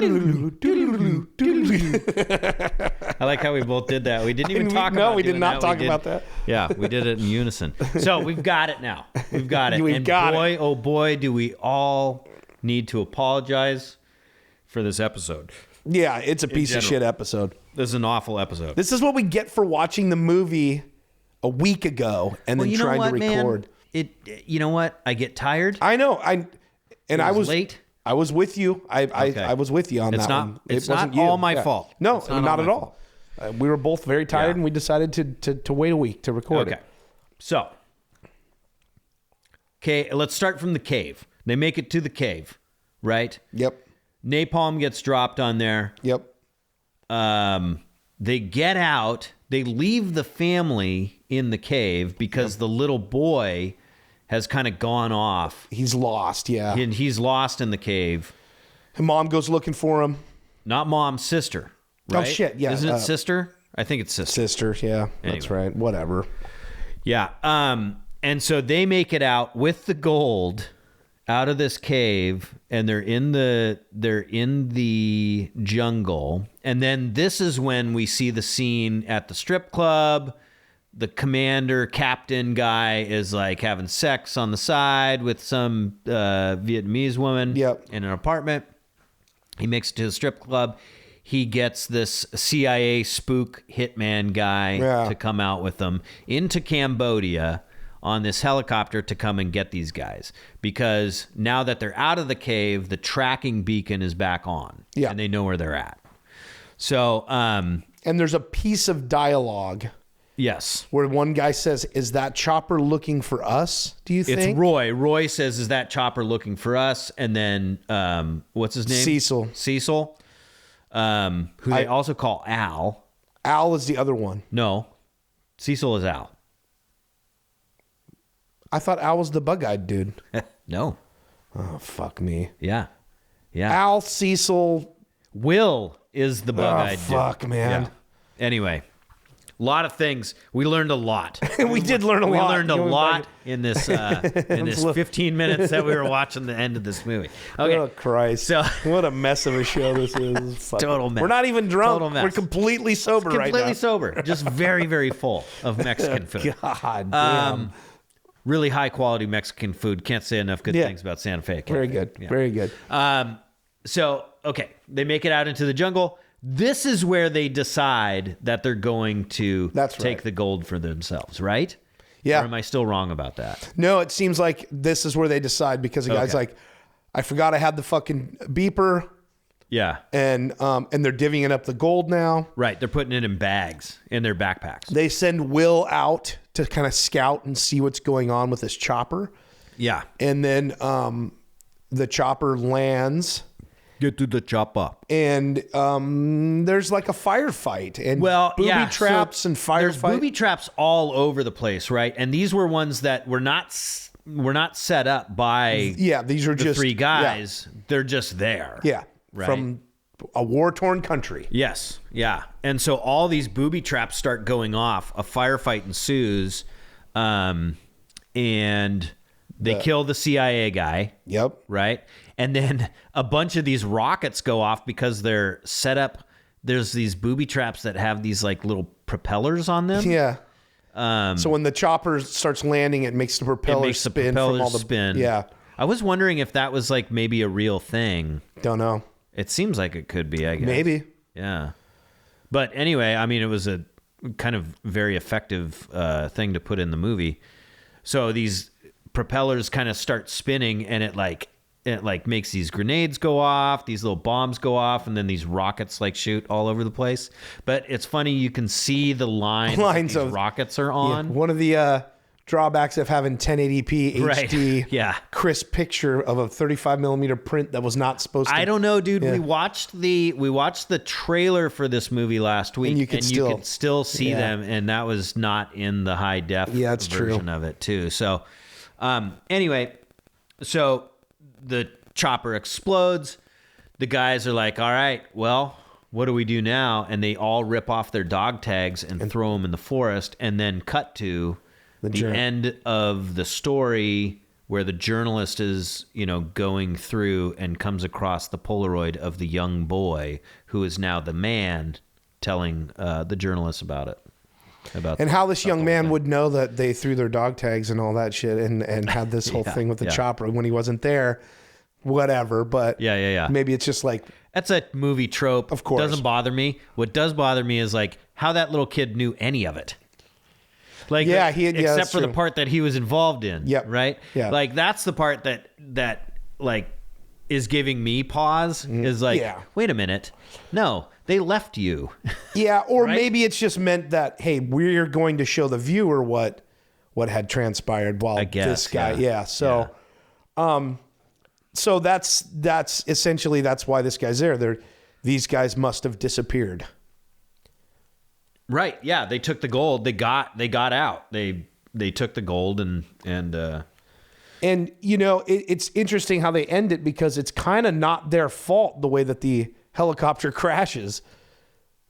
like how we both did that. We didn't even talk about it. No, we did not talk about that. Yeah, we did it in unison. So we've got it now. We've got it. And boy, oh boy, do we all need to apologize for this episode. Yeah, it's a piece of shit episode. This is an awful episode. This is what we get for watching the movie a week ago and then trying to record. Man? You know what? I get tired. I know. I was late. I was with you. I was with you on that one. It's not all my fault. No, not at all. We were both very tired, and we decided to wait a week to record it. So, let's start from the cave. They make it to the cave, right? Yep. Napalm gets dropped on there. Yep. They get out. They leave the family in the cave because the little boy has kind of gone off. He's lost, yeah. And he's lost in the cave. And mom goes looking for him. Not mom, sister. Right? Oh, shit, yeah. Isn't it sister? I think it's sister. Sister, yeah, that's Anyway. right. Whatever. Yeah. And so they make it out with the gold out of this cave, and they're in the jungle. And then this is when we see the scene at the strip club. The commander captain guy is like having sex on the side with some Vietnamese woman in an apartment. He makes it to the strip club. He gets this CIA spook hitman guy to come out with them into Cambodia on this helicopter to come and get these guys. Because now that they're out of the cave, the tracking beacon is back on. Yeah. And they know where they're at. So, and there's a piece of dialogue. Yes. Where one guy says, "Is that chopper looking for us, do you think?" It's Roy. Roy says, "Is that chopper looking for us?" And then, what's his name? Cecil. Who they also call Al. Al is the other one. No. Cecil is Al. I thought Al was the bug-eyed dude. No. Oh, fuck me. Yeah. Al, Cecil. Will is the bug-eyed dude. Fuck, man. Yeah. Anyway. A lot of things. We learned a lot. We did learn a lot. We learned a lot in this 15 minutes that we were watching the end of this movie. Okay. Oh, Christ. So, what a mess of a show this is. Total mess. We're not even drunk. Total mess. We're completely sober right now. Completely sober. Just very, very full of Mexican food. God damn. Really high quality Mexican food. Can't say enough good things about Santa Fe. Very good. Yeah. Very good. So, okay. They make it out into the jungle. This is where they decide that they're going to take the gold for themselves, right? Yeah. Or am I still wrong about that? No, it seems like this is where they decide because the guy's like, I forgot I had the fucking beeper. Yeah. And they're divvying up the gold now. Right. They're putting it in bags in their backpacks. They send Will out to kind of scout and see what's going on with this chopper. Yeah. And then the chopper lands. Get to the chopper. And there's like a firefight and booby traps and firefight. There's booby traps all over the place, right? And these were ones that were not set up by these are just three guys. Yeah. They're just there. Yeah. Right? From a war-torn country. Yes. Yeah. And so all these booby traps start going off. A firefight ensues. And they kill the CIA guy. Yep. Right? And then a bunch of these rockets go off because they're set up. There's these booby traps that have these like little propellers on them. Yeah. So when the chopper starts landing, it makes the propellers spin from all the spin. Yeah. I was wondering if that was like maybe a real thing. Don't know. It seems like it could be, I guess. Maybe. Yeah. But anyway, I mean, it was a kind of very effective thing to put in the movie. So these propellers kind of start spinning, and it makes these grenades go off, these little bombs go off, and then these rockets like shoot all over the place. But it's funny, you can see the lines of rockets are on. Yeah, one of the drawbacks of having 1080p HD crisp picture of a 35 millimeter print that was not supposed to. I don't know, dude. Yeah. We watched the trailer for this movie last week, and you could still see them, and that was not in the high def version of it too. So anyway, so the chopper explodes. The guys are like, all right, well, what do we do now? And they all rip off their dog tags and throw them in the forest, and then cut to the end of the story where the journalist is, going through and comes across the Polaroid of the young boy who is now the man telling the journalist about it. And how this young man would know that they threw their dog tags and all that shit and had this whole thing with the chopper when he wasn't there, whatever. But maybe it's just like... That's a movie trope. Of course. Doesn't bother me. What does bother me is like how that little kid knew any of it. Like, except for the part that he was involved in. Yep. Right? Yeah. Like, that's the part that like is giving me pause. Is like, wait a minute. No, they left you. Yeah, or maybe it's just meant that, hey, we're going to show the viewer what had transpired while this guy. Yeah. So, so that's essentially that's why this guy's there. These guys must have disappeared. Right. Yeah. They took the gold. They got out. They took the gold and it's interesting how they end it because it's kind of not their fault the way that the helicopter crashes.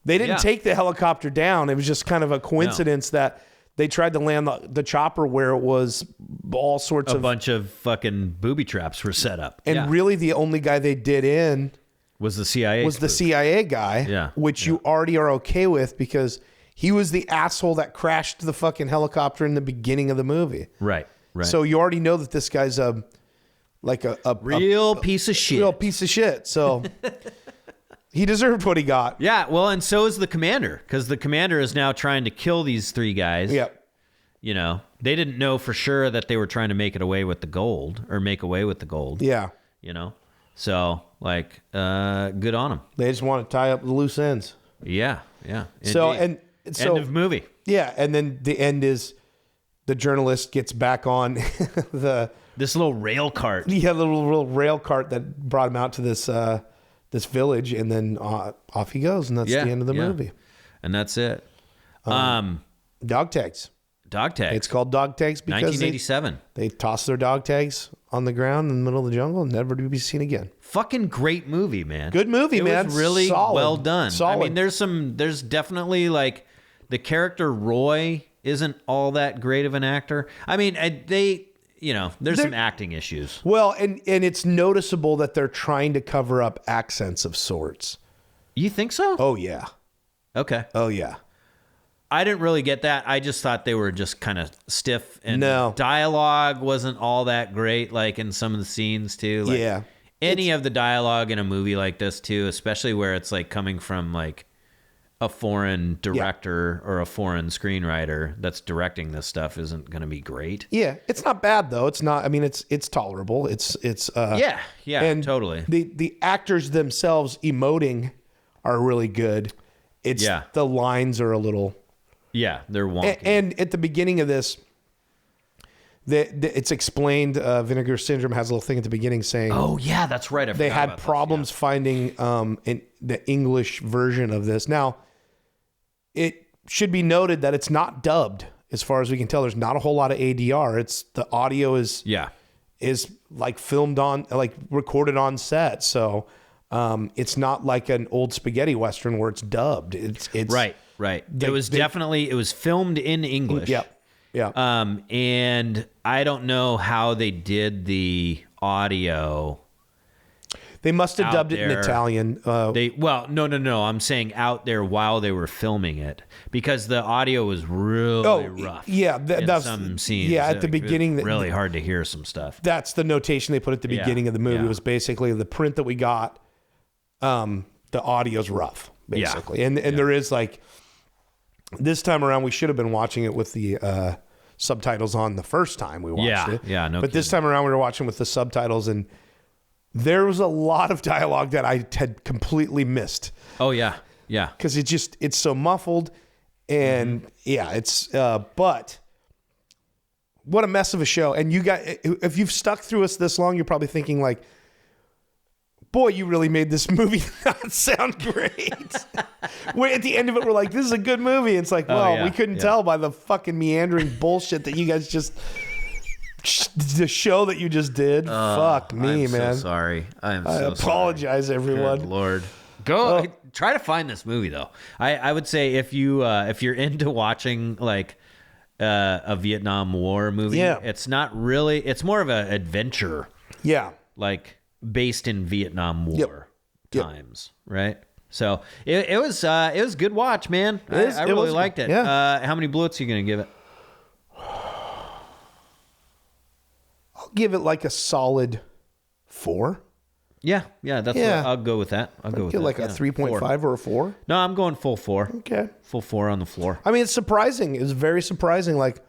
They didn't take the helicopter down. It was just kind of a coincidence that they tried to land the chopper where it was all sorts of... A bunch of fucking booby traps were set up. And really the only guy they did in... Was the CIA. Was the CIA guy, which you already are okay with because he was the asshole that crashed the fucking helicopter in the beginning of the movie. Right. So you already know that this guy's a real piece of shit. Real piece of shit. So he deserved what he got. Yeah, well, and so is the commander, because the commander is now trying to kill these 3 guys. Yep. You know, they didn't know for sure that they were trying to make away with the gold. Yeah. You know? So, like, good on them. They just want to tie up the loose ends. Yeah. So, Indeed. End of movie. Yeah, and then the end is the journalist gets back on this little rail cart. Yeah, the little rail cart that brought him out to this village, and then off he goes, and that's the end of the movie. And that's it. Dog tags. Dog tags. It's called dog tags because 1987. They toss their dog tags on the ground in the middle of the jungle and never to be seen again. Fucking great movie, man. Good movie, man. It was really solid. Well done. Solid. I mean, there's definitely like the character Roy isn't all that great of an actor. I mean, there's some acting issues. Well, and it's noticeable that they're trying to cover up accents of sorts. You think so? Oh, yeah. Okay. Oh, yeah. I didn't really get that. I just thought they were just kind of stiff, and no. Dialogue wasn't all that great, like in some of the scenes too. Like, yeah. Any of the dialogue in a movie like this too, especially where it's like coming from like a foreign director or a foreign screenwriter that's directing this stuff, isn't going to be great. Yeah, it's not bad though. It's not. I mean, it's tolerable. It's yeah, and totally. The actors themselves emoting are really good. It's the lines are a little. Yeah, they're wonky. And at the beginning of this, it's explained. Vinegar Syndrome has a little thing at the beginning saying, "Oh yeah, that's right." They had problems finding the English version of this. Now, it should be noted that it's not dubbed, as far as we can tell. There's not a whole lot of ADR. It's the audio is like filmed on, like recorded on set. So it's not like an old spaghetti western where it's dubbed. It's right. It was filmed in English. Yeah. And I don't know how they did the audio. They must have dubbed it in Italian. No. I'm saying out there while they were filming it, because the audio was really rough. Yeah, that's some scenes. Yeah, at the beginning, it was really hard to hear some stuff. That's the notation they put at the beginning of the movie. Was basically the print that we got. The audio's rough, basically, and there is like. This time around, we should have been watching it with the subtitles on the first time we watched it. Yeah, no. But this time around, we were watching with the subtitles, and there was a lot of dialogue that I had completely missed. Oh yeah. Because it's so muffled, and it's. But what a mess of a show! And you got, if you've stuck through us this long, you're probably thinking like, boy, you really made this movie not sound great. We're at the end of it, we're like, this is a good movie. It's like, well, we couldn't tell by the fucking meandering bullshit that you guys the show that you just did. Fuck me, I'm man. So sorry. I apologize, sorry. everyone. Good Lord. Go try to find this movie though. I would say if you're into watching like a Vietnam War movie, it's not really. It's more of an adventure. Yeah, like based in Vietnam War times, right? So it was a good watch, man. I really liked it. Yeah. How many Blu Its are you gonna give it? I'll give it like a solid 4. Yeah, that's what I'll go with that. I'll go with that. Like a 3.5 or a 4. No, I'm going full 4. Okay. Full 4 on the floor. I mean, it's surprising. It was very surprising. Like,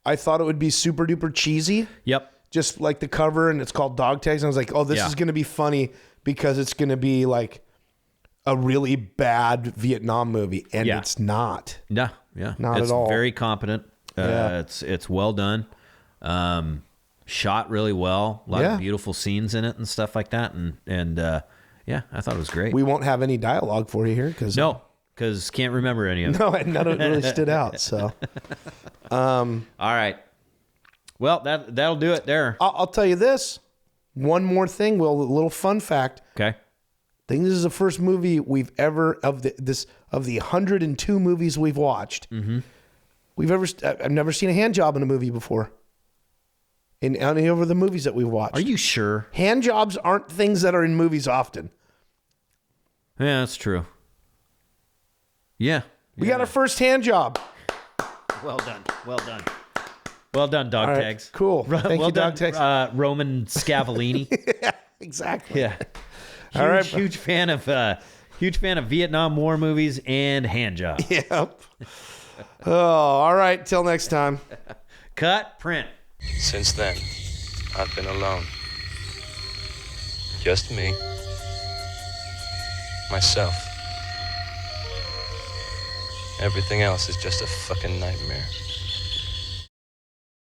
I thought it would be super duper cheesy. Yep. Just like the cover, and it's called Dog Tags. And I was like, oh, this is going to be funny because it's going to be like a really bad Vietnam movie. And it's not. No, Not it's at all. Very competent. It's well done. Shot really well. A lot of beautiful scenes in it and stuff like that. And I thought it was great. We won't have any dialogue for you here because can't remember any of it. No, none of it really stood out. So, all right. Well, that'll do it there. I'll tell you this. One more thing. Well, a little fun fact. Okay. I think this is the first movie we've ever of the 102 movies we've watched, Mm-hmm. I've never seen a hand job in a movie before. In any of the movies that we've watched. Are you sure? Hand jobs aren't things that are in movies often. Yeah, that's true. Yeah. We got our first hand job. Well done. Well done. Well done, Dog All right, Tags. cool. Thank well you, done, Dog Tags. Roman Scavellini. Yeah, exactly. Yeah. All right. Huge fan of Vietnam War movies and hand jobs. Yep. Oh, all right. Till next time. Cut, print. Since then, I've been alone. Just me. Myself. Everything else is just a fucking nightmare.